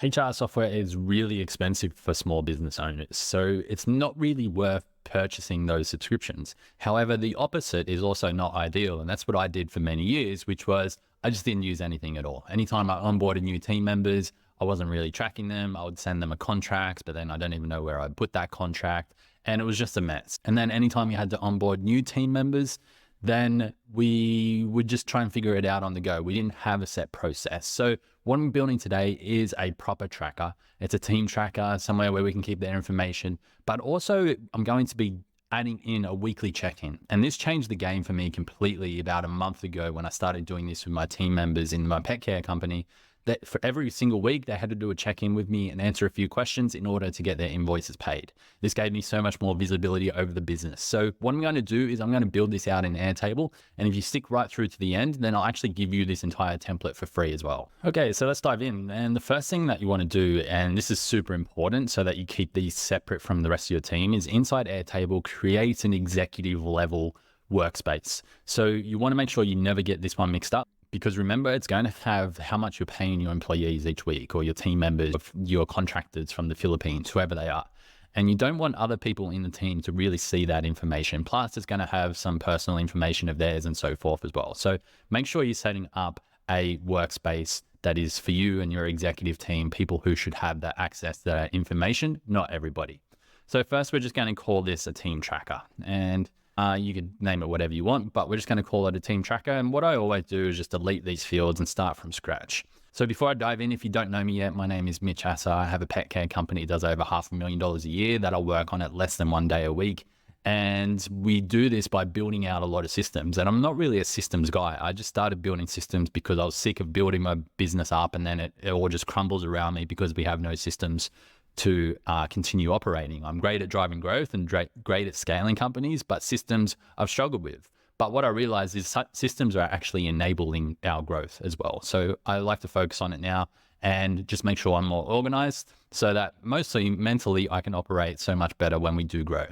HR software is really expensive for small business owners, so it's not really worth purchasing those subscriptions. However, the opposite is also not ideal, and that's what I did for many years, which was I just didn't use anything at all. Anytime I onboarded new team members, I wasn't really tracking them. I would send them a contract, but then I don't even know where I'd put that contract, and it was just a mess. And then anytime you had to onboard new team members, then we would just try and figure it out on the go. We didn't have a set process. So what I'm building today is a proper tracker. It's a team tracker, somewhere where we can keep their information, but also I'm going to be adding in a weekly check-in. And this changed the game for me completely about a month ago when I started doing this with my team members in my pet care company. That for every single week, they had to do a check-in with me and answer a few questions in order to get their invoices paid. This gave me so much more visibility over the business. So what I'm going to do is I'm going to build this out in Airtable. And if you stick right through to the end, then I'll actually give you this entire template for free as well. Okay, so let's dive in. And the first thing that you want to do, and this is super important so that you keep these separate from the rest of your team, is inside Airtable, create an executive level workspace. So you want to make sure you never get this one mixed up. Because remember, it's going to have how much you're paying your employees each week, or your team members, your contractors from the Philippines, whoever they are. And you don't want other people in the team to really see that information. Plus, it's going to have some personal information of theirs and so forth as well. So make sure you're setting up a workspace that is for you and your executive team, people who should have that access to that information, not everybody. So first, we're just going to call this a team tracker. And you can name it whatever you want, but we're just going to call it a team tracker. And what I always do is just delete these fields and start from scratch. So before I dive in, if you don't know me yet, my name is Mitch Asa. I have a pet care company that does over $500,000 a year that I work on at less than 1 day a week. And we do this by building out a lot of systems. And I'm not really a systems guy. I just started building systems because I was sick of building my business up, and then it all just crumbles around me because we have no systems to continue operating. I'm great at driving growth and great at scaling companies, but systems I've struggled with. But what I realized is systems are actually enabling our growth as well. So I like to focus on it now and just make sure I'm more organized so that mostly mentally I can operate so much better when we do grow.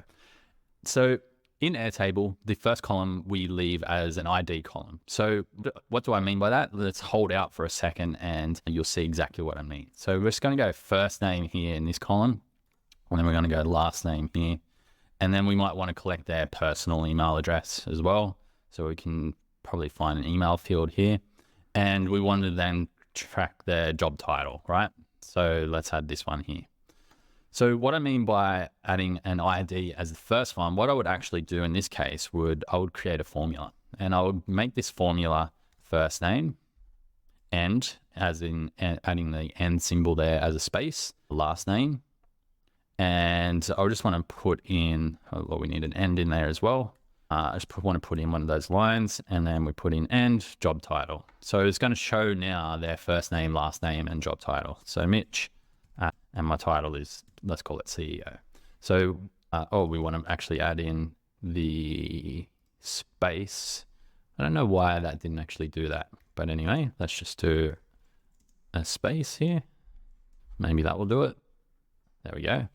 So in Airtable, the first column we leave as an ID column. So what do I mean by that? Let's hold out for a second and you'll see exactly what I mean. So we're just going to go first name here in this column, and then we're going to go last name here. And then we might want to collect their personal email address as well. So we can probably find an email field here. And we want to then track their job title, right? So let's add this one here. So what I mean by adding an ID as the first one, what I would actually do in this case I would create a formula, and I would make this formula first name, end, as in adding the end symbol there as a space, last name. And I just want to put in, we need an end in there as well. I just want to put in one of those lines, and then we put in end, job title. So it's going to show now their first name, last name, and job title. So Mitch, and my title is, let's call it CEO. So, we want to actually add in the space. I don't know why that didn't actually do that, but anyway, let's just do a space here. Maybe that will do it. There we go.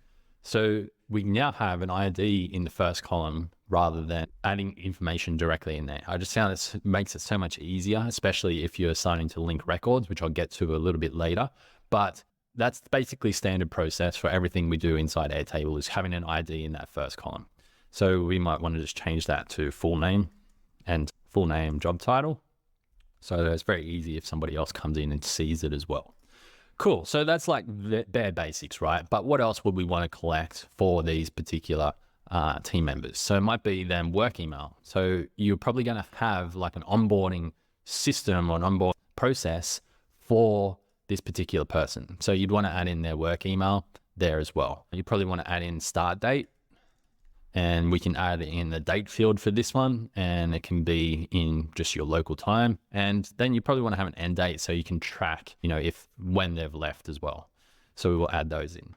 So we now have an ID in the first column rather than adding information directly in there. I just found this makes it so much easier, especially if you're starting to link records, which I'll get to a little bit later. But that's basically standard process for everything we do inside Airtable, is having an ID in that first column. So we might want to just change that to full name and full name, job title. So it's very easy if somebody else comes in and sees it as well. Cool. So that's like the bare basics, right? But what else would we want to collect for these particular team members? So it might be then work email. So you're probably going to have like an onboarding system or an onboard process for this particular person. So you'd want to add in their work email there as well. You probably want to add in start date, and we can add in the date field for this one, and it can be in just your local time. And then you probably want to have an end date so you can track, when they've left as well. So we will add those in.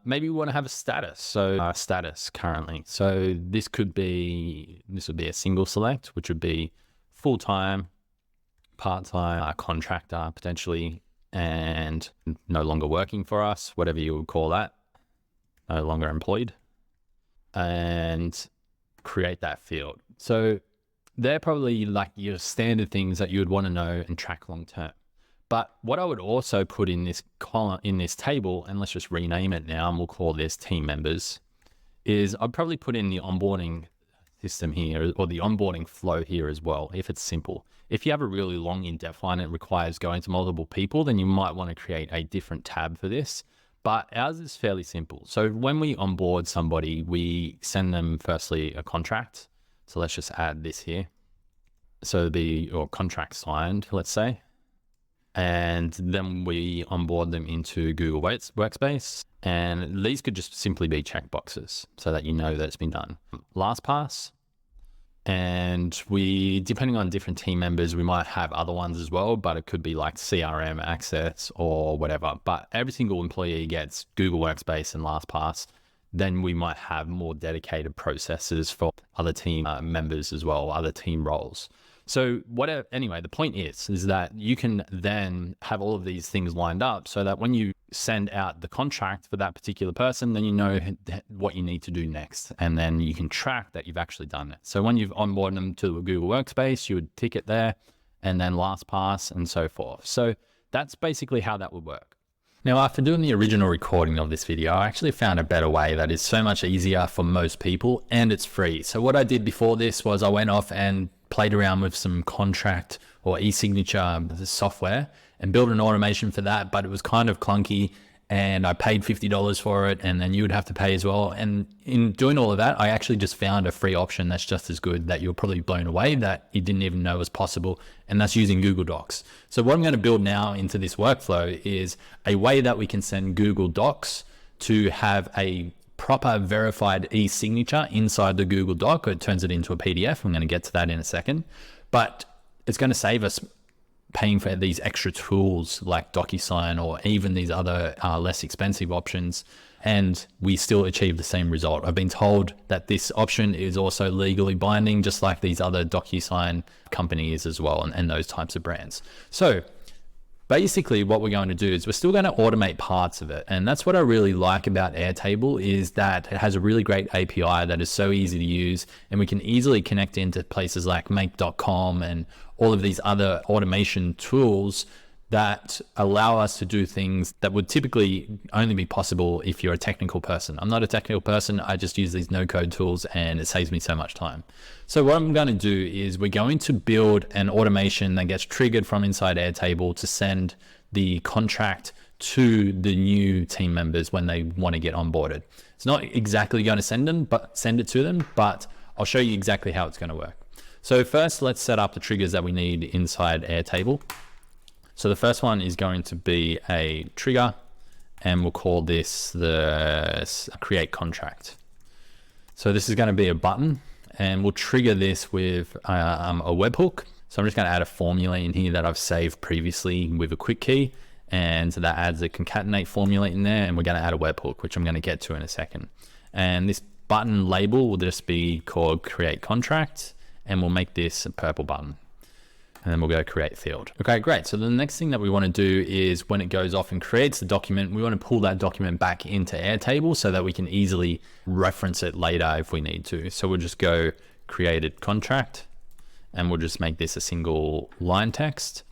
Maybe we want to have a status. So status currently. So this would be a single select, which would be full-time, part-time, contractor potentially, and no longer working for us, whatever you would call that, no longer employed, and create that field. So they're probably like your standard things that you would want to know and track long term. But what I would also put in this column, in this table, and let's just rename it now, and we'll call this team members, is I'd probably put in the onboarding system here, or the onboarding flow here as well, if it's simple. If you have a really long in-depth line, it requires going to multiple people, then you might want to create a different tab for this. But ours is fairly simple. So when we onboard somebody, we send them firstly a contract. So let's just add this here. So or contract signed, let's say. And then we onboard them into Google Workspace. And these could just simply be checkboxes so that you know that it's been done. LastPass. And we, depending on different team members, we might have other ones as well, but it could be like CRM access or whatever. But every single employee gets Google Workspace and LastPass. Then we might have more dedicated processes for other team members as well, other team roles. So anyway, the point is that you can then have all of these things lined up so that when you send out the contract for that particular person, then you know what you need to do next. And then you can track that you've actually done it. So when you've onboarded them to a Google Workspace, you would tick it there and then LastPass and so forth. So that's basically how that would work. Now, after doing the original recording of this video, I actually found a better way that is so much easier for most people, and it's free. So what I did before this was I went off and played around with some contract or e-signature software and built an automation for that, but it was kind of clunky and I paid $50 for it, and then you would have to pay as well. And in doing all of that, I actually just found a free option that's just as good, that you're probably blown away that you didn't even know was possible, and that's using Google Docs. So what I'm going to build now into this workflow is a way that we can send Google Docs to have a proper verified e-signature inside the Google Doc. It turns it into a PDF. I'm going to get to that in a second, but it's going to save us paying for these extra tools like DocuSign or even these other less expensive options, and we still achieve the same result. I've been told that this option is also legally binding, just like these other DocuSign companies as well, and those types of brands. So basically what we're going to do is we're still going to automate parts of it. And that's what I really like about Airtable, is that it has a really great API that is so easy to use, and we can easily connect into places like make.com and all of these other automation tools that allow us to do things that would typically only be possible if you're a technical person. I'm not a technical person. I just use these no-code tools and it saves me so much time. So what I'm going to do is we're going to build an automation that gets triggered from inside Airtable to send the contract to the new team members when they want to get onboarded. It's not exactly going to send it to them, but I'll show you exactly how it's going to work. So first, let's set up the triggers that we need inside Airtable. So the first one is going to be a trigger, and we'll call this the create contract. So this is going to be a button, and we'll trigger this with a webhook. So I'm just going to add a formula in here that I've saved previously with a quick key, and that adds a concatenate formula in there, and we're going to add a webhook, which I'm going to get to in a second. And this button label will just be called create contract, and we'll make this a purple button. And then we'll go create field. Okay, great. So the next thing that we want to do is when it goes off and creates the document, we want to pull that document back into Airtable so that we can easily reference it later if we need to. So we'll just go created contract, and we'll just make this a single line text.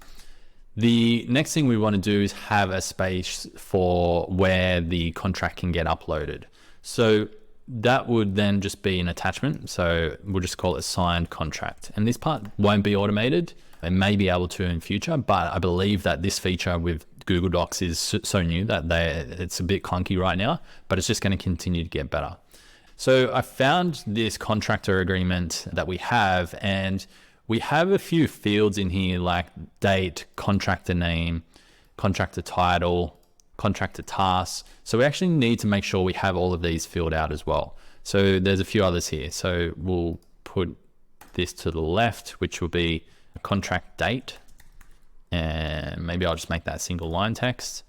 The next thing we want to do is have a space for where the contract can get uploaded. So that would then just be an attachment. So we'll just call it signed contract. And this part won't be automated. It may be able to in future, but I believe that this feature with Google Docs is so new that it's a bit clunky right now, but it's just going to continue to get better. So I found this contractor agreement that we have, and we have a few fields in here like date, contractor name, contractor title, contractor tasks. So we actually need to make sure we have all of these filled out as well. So there's a few others here. So we'll put this to the left, which will be a contract date. And maybe I'll just make that single line text.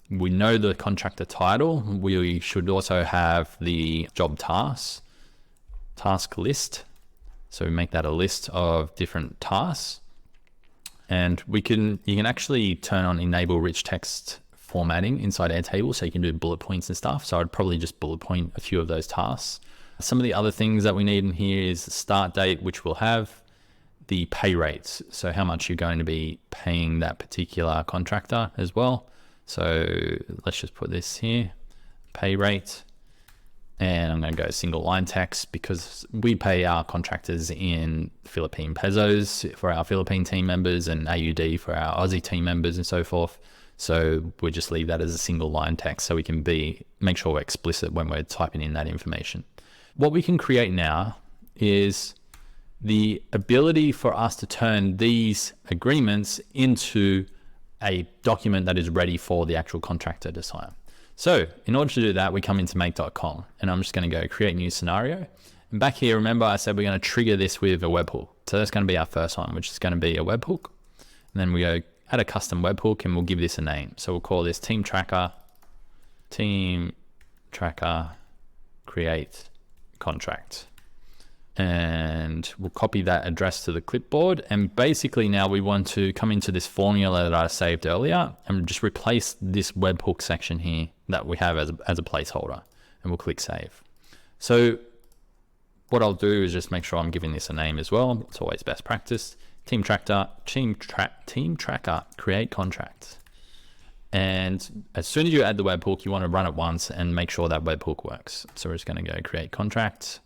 We know the contractor title. We should also have the job task list. So we make that a list of different tasks. And you can actually turn on enable rich text formatting inside Airtable, so you can do bullet points and stuff. So I'd probably just bullet point a few of those tasks. Some of the other things that we need in here is the start date, which we'll have, the pay rates. So how much you're going to be paying that particular contractor as well. So let's just put this here, pay rate. And I'm going to go single line text because we pay our contractors in Philippine pesos for our Philippine team members and AUD for our Aussie team members and so forth. So we just leave that as a single line text so we can make sure we're explicit when we're typing in that information. What we can create now is the ability for us to turn these agreements into a document that is ready for the actual contractor to sign. So in order to do that, we come into make.com and I'm just going to go create new scenario. And back here, remember I said we're going to trigger this with a webhook. So that's going to be our first one, which is going to be a webhook. And then we go add a custom webhook and we'll give this a name. So we'll call this team tracker create contract. And we'll copy that address to the clipboard. And basically now we want to come into this formula that I saved earlier and just replace this webhook section here that we have as a placeholder, and we'll click save. So what I'll do is just make sure I'm giving this a name as well. It's always best practice. Team tracker, create contract. And as soon as you add the webhook, you want to run it once and make sure that webhook works. So we're just going to go create contract.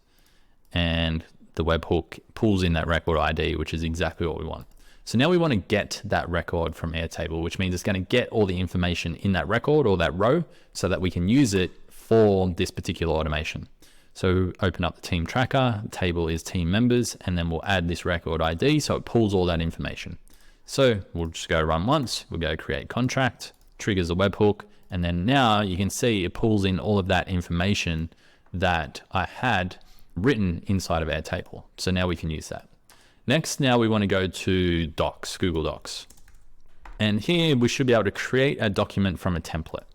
And the webhook pulls in that record ID, which is exactly what we want. So now we want to get that record from Airtable, which means it's going to get all the information in that record or that row so that we can use it for this particular automation. So open up the team tracker, the table is team members, and then we'll add this record ID so it pulls all that information. So we'll just go run once, we'll go create contract, triggers the webhook, and then now you can see it pulls in all of that information that I had written inside of Airtable. So now we can use that. Next, now we want to go to Docs, Google Docs. And here we should be able to create a document from a template.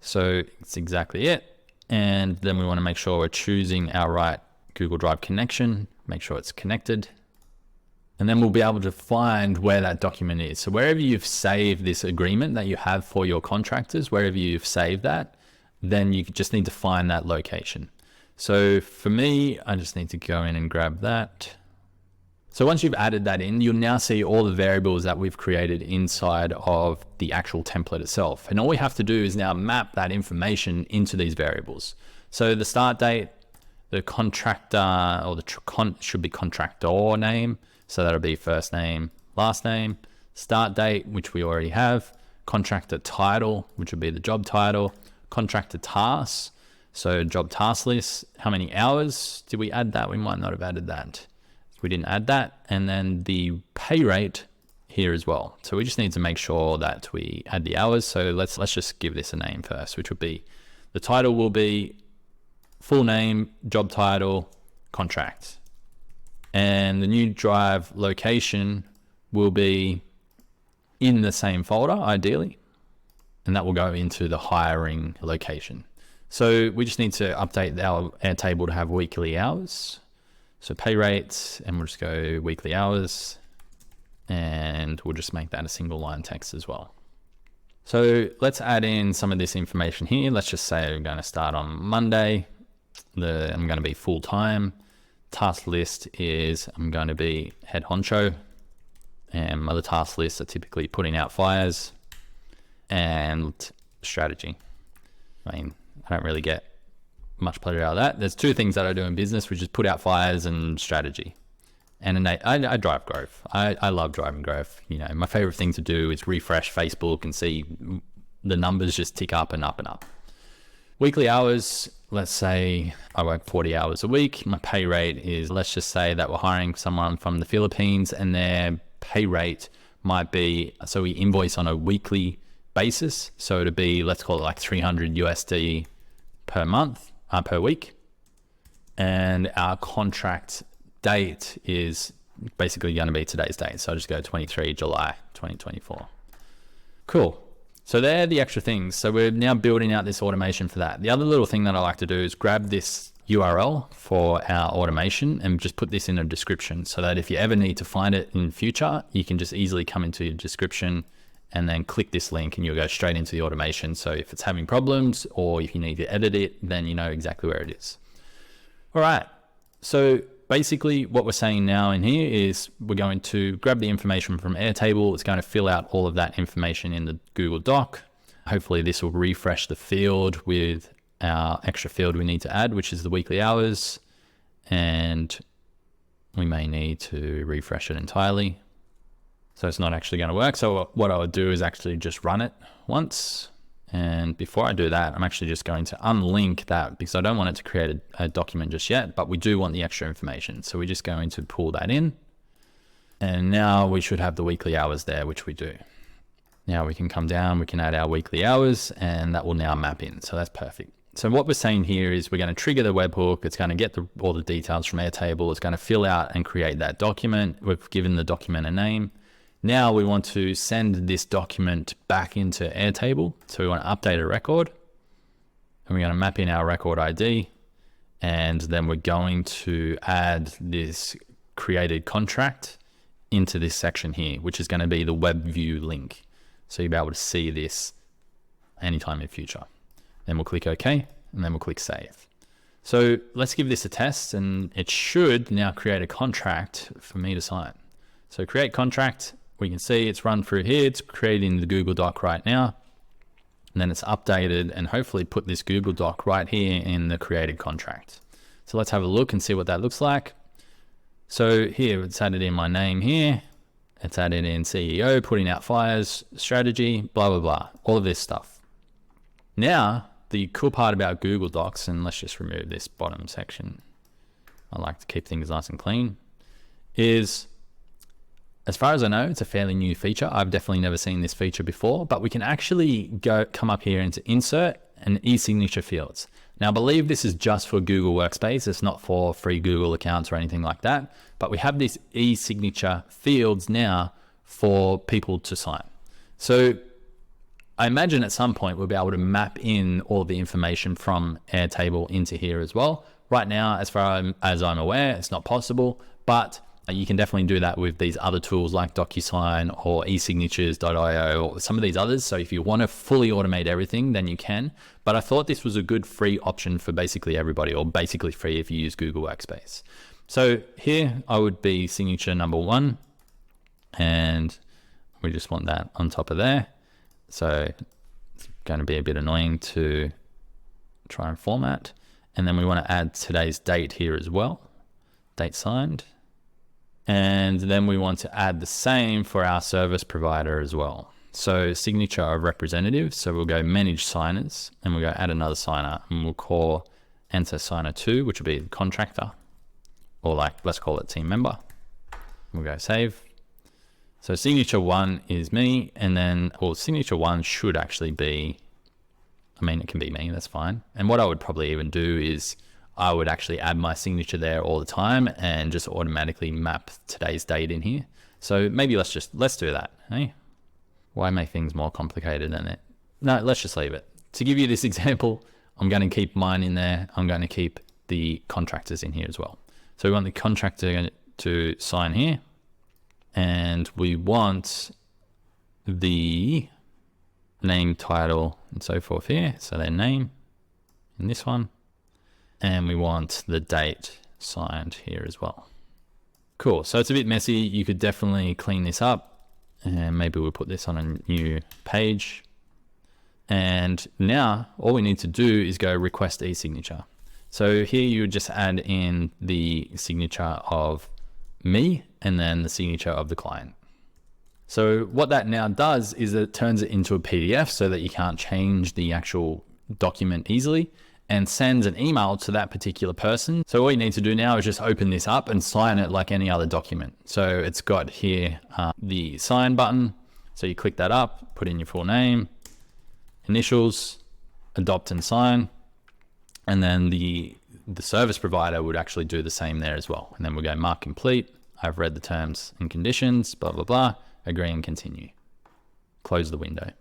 So it's exactly it. And then we want to make sure we're choosing our right Google Drive connection, make sure it's connected. And then we'll be able to find where that document is. So wherever you've saved this agreement that you have for your contractors, wherever you've saved that, then you just need to find that location. So for me, I just need to go in and grab that. So once you've added that in, you'll now see all the variables that we've created inside of the actual template itself. And all we have to do is now map that information into these variables. So the start date, the contractor, or should be contractor name. So that'll be first name, last name, start date, which we already have, contractor title, which would be the job title, contractor tasks. So job task list, how many hours did we add that? We might not have added that. We didn't add that. And then the pay rate here as well. So we just need to make sure that we add the hours. So let's just give this a name first, which would be, the title will be full name, job title, contract. And the new drive location will be in the same folder, ideally. And that will go into the hiring location. So we just need to update our Airtable to have weekly hours. So pay rates, and we'll just go weekly hours, and we'll just make that a single line text as well. So let's add in some of this information here. Let's just say we're going to start on Monday. I'm going to be full time. Task list is I'm going to be head honcho, and other task lists are typically putting out fires and strategy. I mean, I don't really get much pleasure out of that. There's two things that I do in business, which is put out fires and strategy. And I drive growth. I love driving growth. You know, my favorite thing to do is refresh Facebook and see the numbers just tick up and up and up. Weekly hours, let's say I work 40 hours a week. My pay rate is, let's just say that we're hiring someone from the Philippines and their pay rate might be, so we invoice on a weekly basis. So it'd be, let's call it like 300 USD per month, per week. And our contract date is basically going to be today's date. So I just go 23 July 2024. Cool. So they're the extra things. So we're now building out this automation for that. The other little thing that I like to do is grab this URL for our automation and just put this in a description so that if you ever need to find it in future, you can just easily come into your description and then click this link and you'll go straight into the automation. So if it's having problems or if you need to edit it, then you know exactly where it is. All right. So basically what we're saying now in here is we're going to grab the information from Airtable. It's going to fill out all of that information in the Google Doc. Hopefully this will refresh the field with our extra field we need to add, which is the weekly hours. And we may need to refresh it entirely. So it's not actually going to work. So what I would do is actually just run it once. And before I do that, I'm actually just going to unlink that because I don't want it to create a document just yet, but we do want the extra information. So we're just going to pull that in. And now we should have the weekly hours there, which we do. Now we can come down, we can add our weekly hours, and that will now map in. So that's perfect. So what we're saying here is we're going to trigger the webhook. It's going to get all the details from Airtable. It's going to fill out and create that document. We've given the document a name. Now we want to send this document back into Airtable. So we want to update a record, and we're going to map in our record ID. And then we're going to add this created contract into this section here, which is going to be the web view link. So you'll be able to see this anytime in future. Then we'll click OK, and then we'll click Save. So let's give this a test, and it should now create a contract for me to sign. So create contract, we can see it's run through here. It's creating the Google Doc right now. And then it's updated and hopefully put this Google Doc right here in the created contract. So let's have a look and see what that looks like. So here, it's added in my name here. It's added in CEO, putting out fires, strategy, blah, blah, blah, all of this stuff. Now, the cool part about Google Docs, and let's just remove this bottom section. I like to keep things nice and clean, is as far as I know, it's a fairly new feature. I've definitely never seen this feature before, but we can actually come up here into insert and e-signature fields. Now, I believe this is just for Google Workspace. It's not for free Google accounts or anything like that, but we have these e-signature fields now for people to sign. So I imagine at some point we'll be able to map in all the information from Airtable into here as well. Right now, as far as I'm aware, it's not possible, but you can definitely do that with these other tools like DocuSign or esignatures.io or some of these others. So if you want to fully automate everything, then you can. But I thought this was a good free option for basically everybody, or basically free if you use Google Workspace. So here I would be signature number 1, and we just want that on top of there. So it's going to be a bit annoying to try and format. And then we want to add today's date here as well, date signed. And then we want to add the same for our service provider as well. So signature of representative. So we'll go manage signers, and we'll go add another signer, and we'll call enter signer 2, which will be the contractor, or like, let's call it team member. We'll go save. So signature 1 is me, and then, well, signature 1 should actually be, I mean, it can be me, that's fine. And what I would probably even do is I would actually add my signature there all the time and just automatically map today's date in here. So maybe let's do that. Hey, why make things more complicated than it? No, let's just leave it. To give you this example, I'm going to keep mine in there. I'm going to keep the contractors in here as well. So we want the contractor to sign here, and we want the name, title, and so forth here. So their name in this one. And we want the date signed here as well. Cool, so it's a bit messy. You could definitely clean this up, and maybe we'll put this on a new page. And now all we need to do is go request e-signature. So here you would just add in the signature of me and then the signature of the client. So what that now does is it turns it into a PDF so that you can't change the actual document easily, and sends an email to that particular person. So all you need to do now is just open this up and sign it like any other document. So it's got here the sign button. So you click that up, put in your full name, initials, adopt and sign. And then the service provider would actually do the same there as well. And then we'll go mark complete. I've read the terms and conditions, blah, blah, blah, agree and continue. Close the window.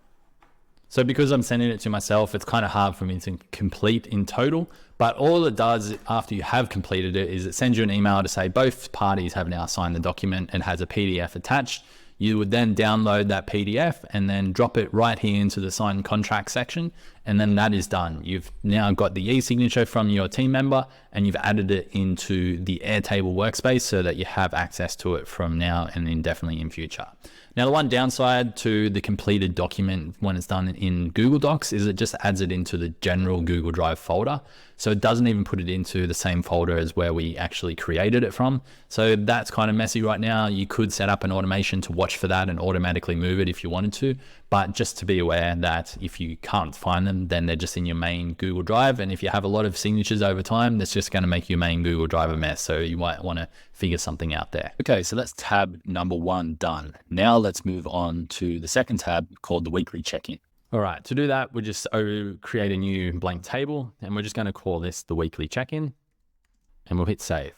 So because I'm sending it to myself, it's kind of hard for me to complete in total, but all it does after you have completed it is it sends you an email to say both parties have now signed the document and has a PDF attached. You would then download that PDF and then drop it right here into the signed contract section, and then that is done. You've now got the e-signature from your team member, and you've added it into the Airtable workspace so that you have access to it from now and indefinitely in future. Now, the one downside to the completed document when it's done in Google Docs is it just adds it into the general Google Drive folder. So it doesn't even put it into the same folder as where we actually created it from. So that's kind of messy right now. You could set up an automation to watch for that and automatically move it if you wanted to. But just to be aware that if you can't find them, then they're just in your main Google Drive. And if you have a lot of signatures over time, that's just going to make your main Google Drive a mess. So you might want to figure something out there. Okay, so that's tab number 1 done. Now let's move on to the second tab called the weekly check-in. All right, to do that, we just create a new blank table, and we're just going to call this the weekly check-in, and we'll hit save.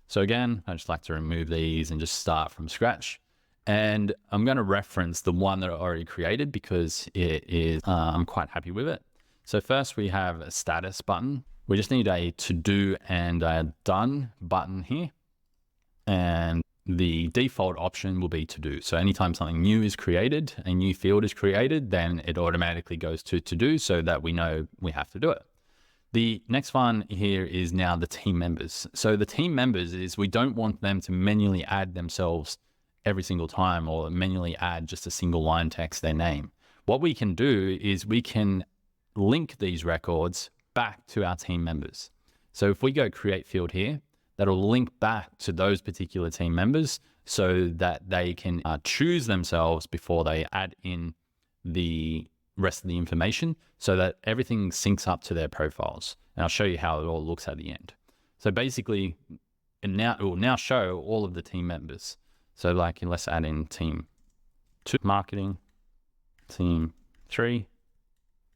So again, I just like to remove these and just start from scratch. And I'm going to reference the one that I already created because it is, I'm quite happy with it. So first we have a status button. We just need a to do and a done button here. And the default option will be to do. So anytime something new is created, a new field is created, then it automatically goes to do so that we know we have to do it. The next one here is now the team members. So the team members is we don't want them to manually add themselves every single time or manually add just a single line text, their name. What we can do is we can link these records back to our team members. So if we go create field here, that'll link back to those particular team members so that they can choose themselves before they add in the rest of the information so that everything syncs up to their profiles. And I'll show you how it all looks at the end. So basically, it will now show all of the team members. So like, let's add in team 2, marketing, team 3,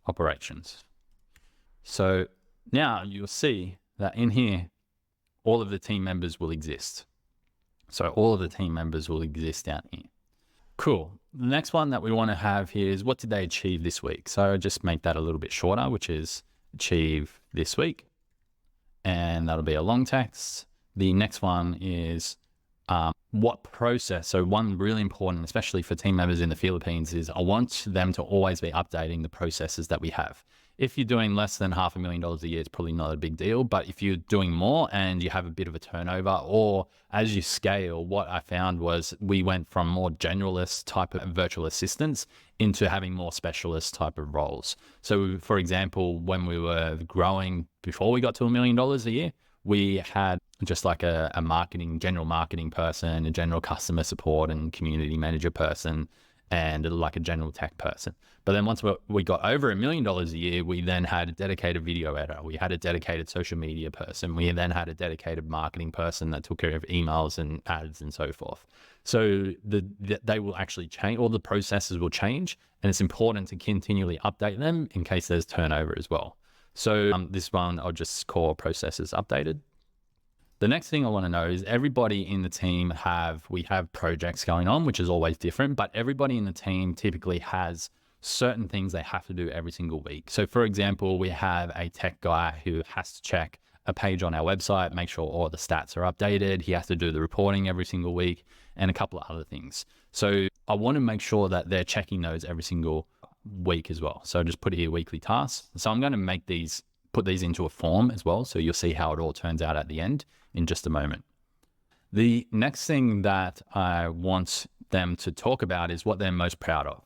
operations. So now you'll see that in here, all of the team members will exist. So all of the team members will exist down here. Cool. The next one that we want to have here is what did they achieve this week? So just make that a little bit shorter, which is achieve this week. And that'll be a long text. The next one is what process. So one really important, especially for team members in the Philippines, is I want them to always be updating the processes that we have. If you're doing less than $500,000 a year, it's probably not a big deal. But if you're doing more and you have a bit of a turnover, or as you scale, what I found was we went from more generalist type of virtual assistants into having more specialist type of roles. So for example, when we were growing before we got to $1 million a year, we had just like a general marketing person, a general customer support and community manager person, and like a general tech person. But then once we got over $1 million a year, we then had a dedicated video editor. We had a dedicated social media person. We then had a dedicated marketing person that took care of emails and ads and so forth. So they will actually change, all the processes will change, and it's important to continually update them in case there's turnover as well. So this one, I'll just call processes updated. The next thing I want to know is everybody in the team we have projects going on, which is always different, but everybody in the team typically has certain things they have to do every single week. So for example, we have a tech guy who has to check a page on our website, make sure all the stats are updated. He has to do the reporting every single week and a couple of other things. So I want to make sure that they're checking those every single week as well. So just put here weekly tasks. So I'm going to put these into a form as well. So you'll see how it all turns out at the end in just a moment. The next thing that I want them to talk about is what they're most proud of.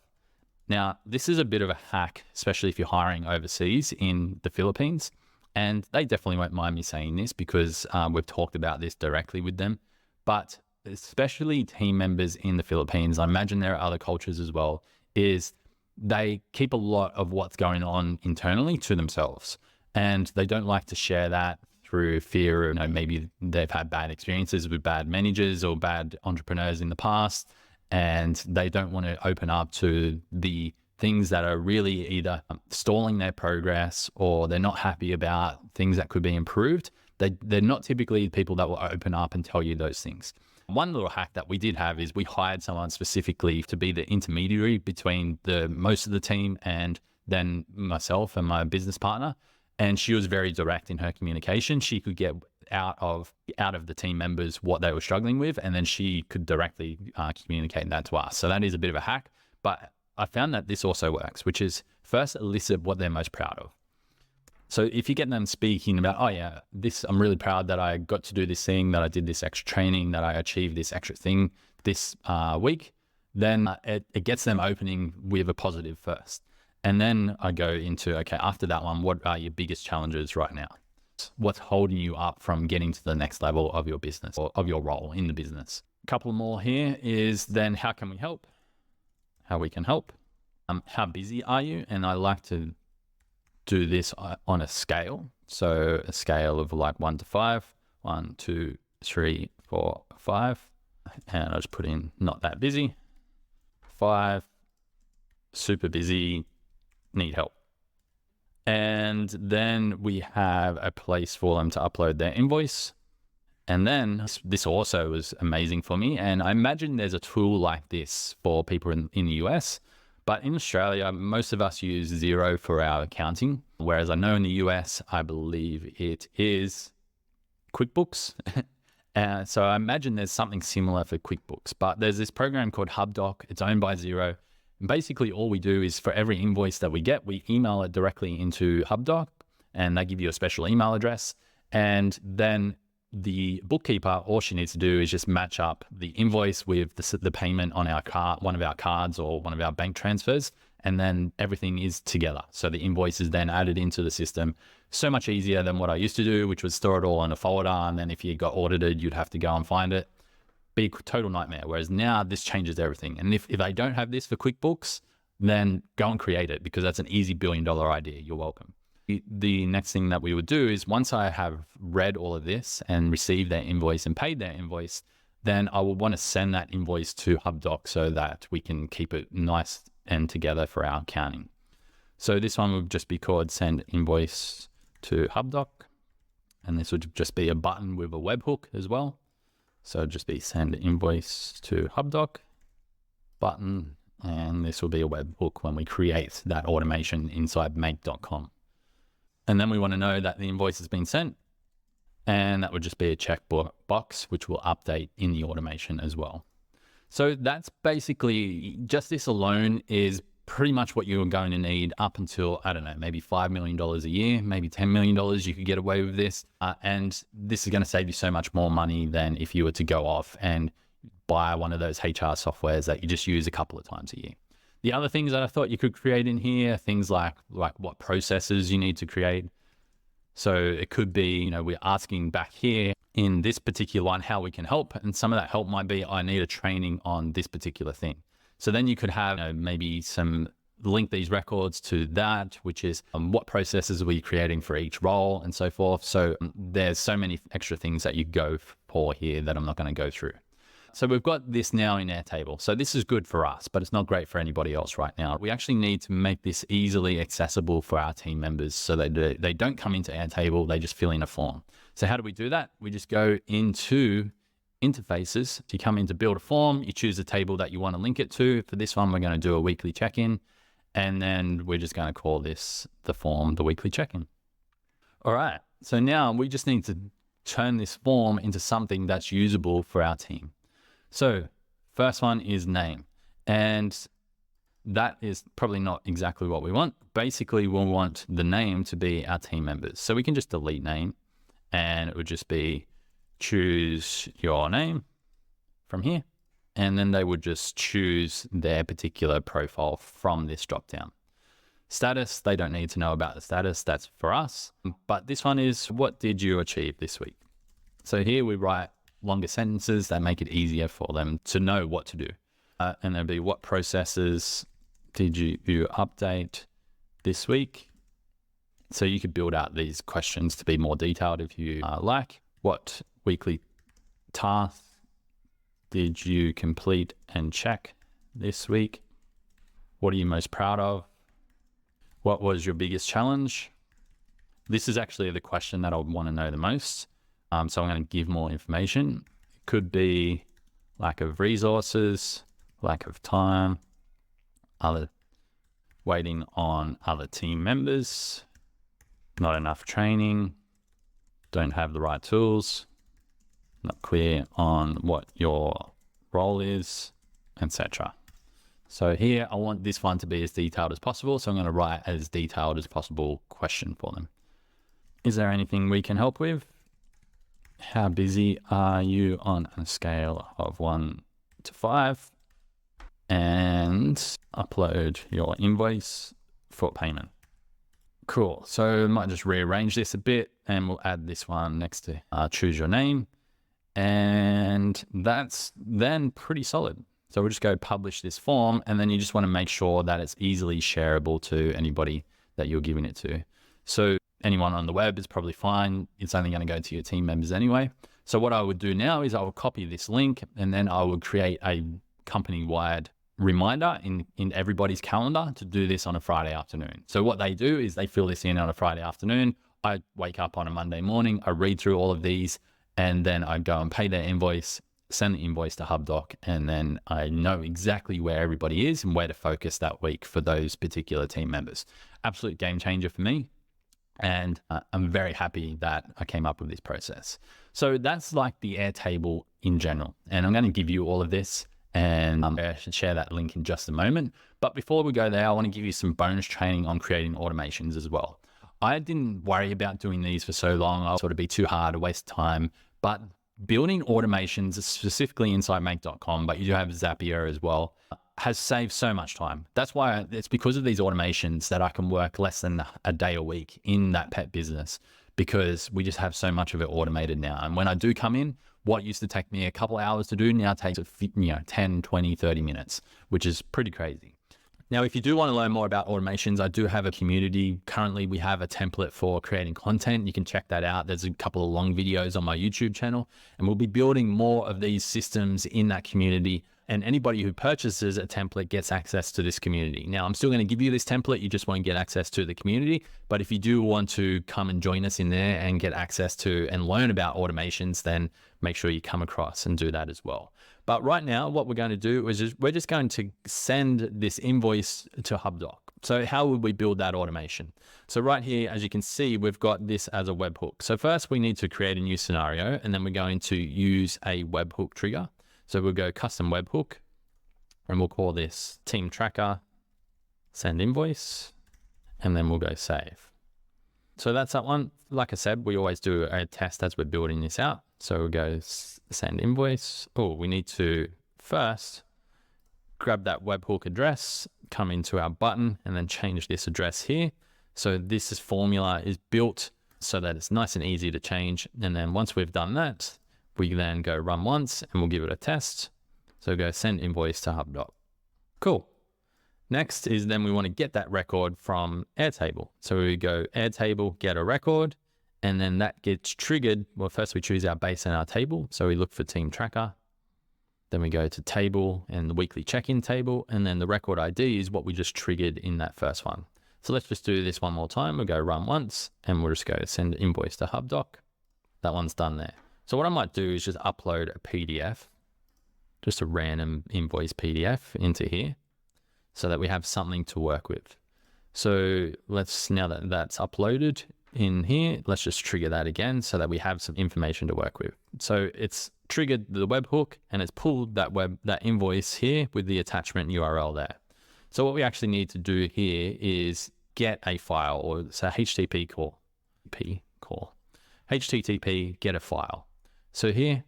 Now, this is a bit of a hack, especially if you're hiring overseas in the Philippines. And they definitely won't mind me saying this because we've talked about this directly with them. But especially team members in the Philippines, I imagine there are other cultures as well, is they keep a lot of what's going on internally to themselves. And they don't like to share that through fear of, maybe they've had bad experiences with bad managers or bad entrepreneurs in the past, and they don't want to open up to the things that are really either stalling their progress or they're not happy about things that could be improved. They're not typically people that will open up and tell you those things. One little hack that we did have is we hired someone specifically to be the intermediary between most of the team and then myself and my business partner. And she was very direct in her communication. She could get out of the team members what they were struggling with, and then she could directly communicate that to us. So that is a bit of a hack, but I found that this also works, which is first elicit what they're most proud of. So if you get them speaking about, oh yeah, I'm really proud that I got to do this thing, that I did this extra training, that I achieved this extra thing this week, then it gets them opening with a positive first. And then I go into, okay, after that one, what are your biggest challenges right now? What's holding you up from getting to the next level of your business or of your role in the business? A couple more here is then how can we help? How we can help. How busy are you? And I like to do this on a scale. So a scale of like 1 to 5, 1, 2, 3, 4, 5. And I'll just put in not that busy. 5, super busy, need help. And then we have a place for them to upload their invoice. And then this also was amazing for me. And I imagine there's a tool like this for people in the US. But in Australia, most of us use Xero for our accounting. Whereas I know in the US, I believe it is QuickBooks. So I imagine there's something similar for QuickBooks. But there's this program called HubDoc. It's owned by Xero. And basically, all we do is for every invoice that we get, we email it directly into HubDoc. And they give you a special email address. And then the bookkeeper, all she needs to do is just match up the invoice with the payment on our card, one of our cards or one of our bank transfers, and then everything is together. So the invoice is then added into the system. So much easier than what I used to do, which was store it all in a folder, and then if you got audited, you'd have to go and find it. Be a total nightmare. Whereas now this changes everything. And if they don't have this for QuickBooks, then go and create it, because that's an easy $1 billion idea. You're welcome. The next thing that we would do is once I have read all of this and received their invoice and paid their invoice, then I will want to send that invoice to HubDoc so that we can keep it nice and together for our accounting. So this one would just be called send invoice to HubDoc. And this would just be a button with a webhook as well. So it'd just be send invoice to HubDoc button. And this will be a webhook when we create that automation inside make.com. And then we want to know that the invoice has been sent. And that would just be a check box, which will update in the automation as well. So that's basically, just this alone is pretty much what you're going to need up until, I don't know, maybe $5 million a year, maybe $10 million. You could get away with this. And this is going to save you so much more money than if you were to go off and buy one of those HR softwares that you just use a couple of times a year. The other things that I thought you could create in here, things like what processes you need to create. So it could be, we're asking back here in this particular one, how we can help. And some of that help might be, I need a training on this particular thing. So then you could have maybe link these records to that, which is what processes are we creating for each role and so forth. So there's so many extra things that you go for here that I'm not going to go through. So we've got this now in Airtable. So this is good for us, but it's not great for anybody else right now. We actually need to make this easily accessible for our team members so they don't come into Airtable, they just fill in a form. So how do we do that? We just go into interfaces. You come into build a form, you choose a table that you want to link it to. For this one, we're going to do a weekly check-in, and then we're just going to call this the form, the weekly check-in. All right. So now we just need to turn this form into something that's usable for our team. So first one is name, and that is probably not exactly what we want. Basically, we'll want the name to be our team members. So we can just delete name, and it would just be choose your name from here. And then they would just choose their particular profile from this dropdown. Status, they don't need to know about the status. That's for us. But this one is, what did you achieve this week? So here we write longer sentences that make it easier for them to know what to do. And there'll be, what processes did you update this week? So you could build out these questions to be more detailed if you like. What weekly tasks did you complete and check this week? What are you most proud of? What was your biggest challenge? This is actually the question that I would want to know the most. So I'm going to give more information. It could be lack of resources, lack of time, waiting on other team members, not enough training, don't have the right tools, not clear on what your role is, etc. So here, I want this one to be as detailed as possible. So I'm going to write as detailed as possible question for them. Is there anything we can help with? How busy are you on a scale of 1 to 5? And upload your invoice for payment. Cool. So I might just rearrange this a bit and we'll add this one next to choose your name. And that's then pretty solid. So we'll just go publish this form, and then you just want to make sure that it's easily shareable to anybody that you're giving it to. So anyone on the web is probably fine. It's only going to go to your team members anyway. So what I would do now is I will copy this link, and then I will create a company-wide reminder in everybody's calendar to do this on a Friday afternoon. So what they do is they fill this in on a Friday afternoon. I wake up on a Monday morning, I read through all of these, and then I go and pay their invoice, send the invoice to HubDoc, and then I know exactly where everybody is and where to focus that week for those particular team members. Absolute game changer for me. And I'm very happy that I came up with this process. So that's like the Airtable in general. And I'm going to give you all of this, and I should share that link in just a moment. But before we go there, I want to give you some bonus training on creating automations as well. I didn't worry about doing these for so long. I'll sort of be too hard, a waste of time. But building automations, specifically inside Make.com, but you do have Zapier as well, has saved so much time. That's why it's because of these automations that I can work less than a day a week in that pet business, because we just have so much of it automated now. And when I do come in, what used to take me a couple hours to do now takes 10, 20, 30 minutes, which is pretty crazy. Now, if you do want to learn more about automations, I do have a community. Currently, we have a template for creating content. You can check that out. There's a couple of long videos on my YouTube channel, and we'll be building more of these systems in that community. And anybody who purchases a template gets access to this community. Now, I'm still going to give you this template. You just won't get access to the community. But if you do want to come and join us in there and get access to and learn about automations, then make sure you come across and do that as well. But right now, what we're going to do is we're just going to send this invoice to HubDoc. So how would we build that automation? So right here, as you can see, we've got this as a webhook. So first we need to create a new scenario, and then we're going to use a webhook trigger. So we'll go custom webhook, and we'll call this team tracker, send invoice, and then we'll go save. So that's that one. Like I said, we always do a test as we're building this out. So we'll go send invoice. Oh, we need to first grab that webhook address, come into our button, and then change this address here. So this formula is built so that it's nice and easy to change. And then once we've done that, we then go run once and we'll give it a test. So go send invoice to HubDoc. Cool. Next is then we want to get that record from Airtable. So we go Airtable, get a record, and then that gets triggered. Well, first we choose our base and our table. So we look for team tracker. Then we go to table and the weekly check-in table. And then the record ID is what we just triggered in that first one. So let's just do this one more time. We'll go run once and we'll just go send invoice to HubDoc. That one's done there. So what I might do is just upload a PDF, just a random invoice PDF into here so that we have something to work with. So now that that's uploaded in here, let's just trigger that again so that we have some information to work with. So it's triggered the webhook and it's pulled that invoice here with the attachment URL there. So what we actually need to do here is get a file, or it's a HTTP call, HTTP get a file. So here,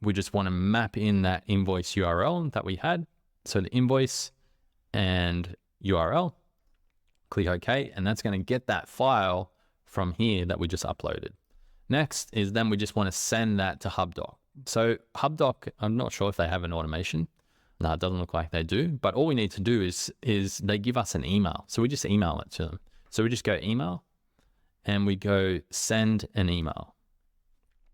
we just want to map in that invoice URL that we had. So the invoice and URL, click OK, and that's going to get that file from here that we just uploaded. Next is then we just want to send that to HubDoc. So HubDoc, I'm not sure if they have an automation. No, it doesn't look like they do, but all we need to do is they give us an email. So we just email it to them. So we just go email and we go send an email.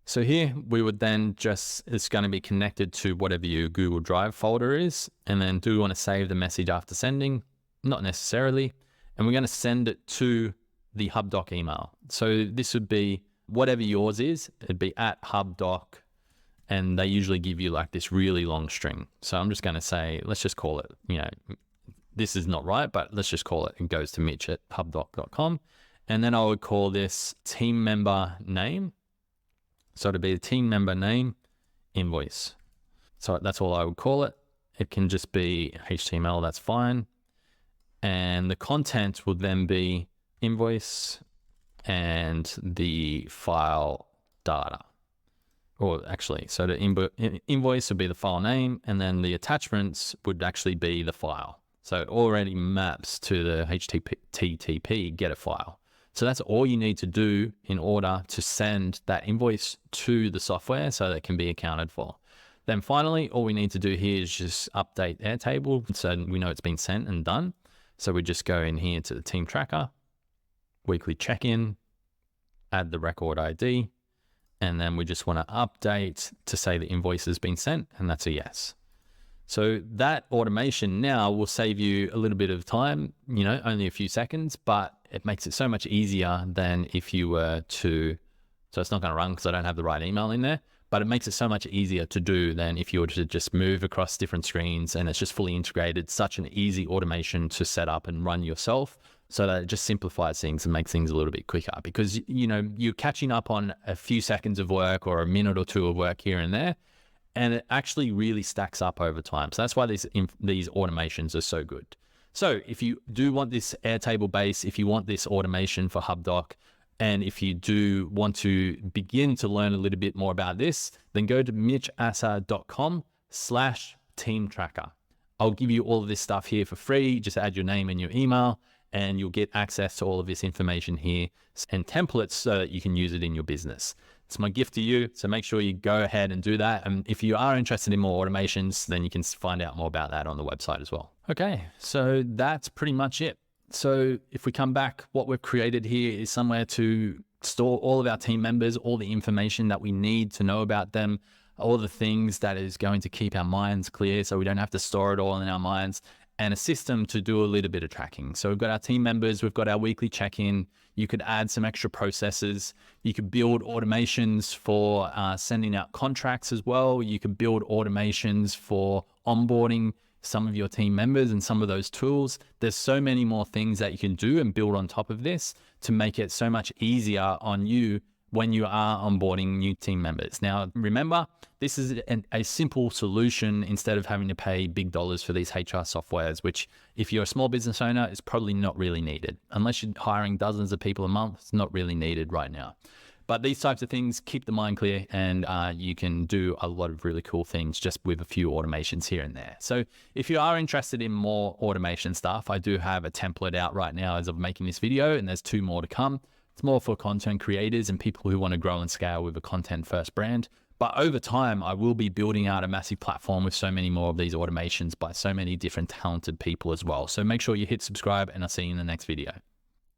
So here we would then it's going to be connected to whatever your Google Drive folder is. And then do we want to save the message after sending? Not necessarily. And we're going to send it to the HubDoc email. So this would be whatever yours is. It'd be at HubDoc. And they usually give you like this really long string. So I'm just going to say, let's just call it, this is not right, but let's just call it, it goes to Mitch at hubdoc.com. And then I would call this team member name. So it'd be a team member name invoice. So that's all I would call it. it can just be HTML, that's fine. And the content will then be invoice and the file data. Or actually, so the invoice would be the file name, and then the attachments would actually be the file. So it already maps to the HTTP get a file. So that's all you need to do in order to send that invoice to the software so that it can be accounted for. Then finally, all we need to do here is just update Airtable so we know it's been sent and done. So we just go in here to the team tracker, weekly check-in, add the record ID, and then we just want to update to say the invoice has been sent, and that's a yes. So that automation now will save you a little bit of time, you know, only a few seconds, but it makes it so much easier than if you were to, so it's not going to run because I don't have the right email in there, but it makes it so much easier to do than if you were to just move across different screens, and it's just fully integrated, such an easy automation to set up and run yourself, so that it just simplifies things and makes things a little bit quicker, because, you know, you're catching up on a few seconds of work or a minute or two of work here and there, and it actually really stacks up over time. So that's why these automations are so good. So if you do want this Airtable base, if you want this automation for HubDoc, and if you do want to begin to learn a little bit more about this, then go to mitchassa.com/team tracker. I'll give you all of this stuff here for free. Just add your name and your email, and you'll get access to all of this information here and templates so that you can use it in your business. It's my gift to you, so make sure you go ahead and do that. And if you are interested in more automations, then you can find out more about that on the website as well. Okay, so that's pretty much it. So if we come back, what we've created here is somewhere to store all of our team members, all the information that we need to know about them, all the things that is going to keep our minds clear so we don't have to store it all in our minds, and a system to do a little bit of tracking. So we've got our team members, we've got our weekly check-in. You could add some extra processes. You could build automations for sending out contracts as well. You could build automations for onboarding some of your team members and some of those tools. There's so many more things that you can do and build on top of this to make it so much easier on you when you are onboarding new team members. Now, remember, this is a simple solution instead of having to pay big dollars for these HR softwares, which if you're a small business owner, is probably not really needed. Unless you're hiring dozens of people a month, it's not really needed right now. But these types of things keep the mind clear, and you can do a lot of really cool things just with a few automations here and there. So if you are interested in more automation stuff, I do have a template out right now as of making this video, and there's 2 more to come. It's more for content creators and people who want to grow and scale with a content first brand. But over time, I will be building out a massive platform with so many more of these automations by so many different talented people as well. So make sure you hit subscribe, and I'll see you in the next video.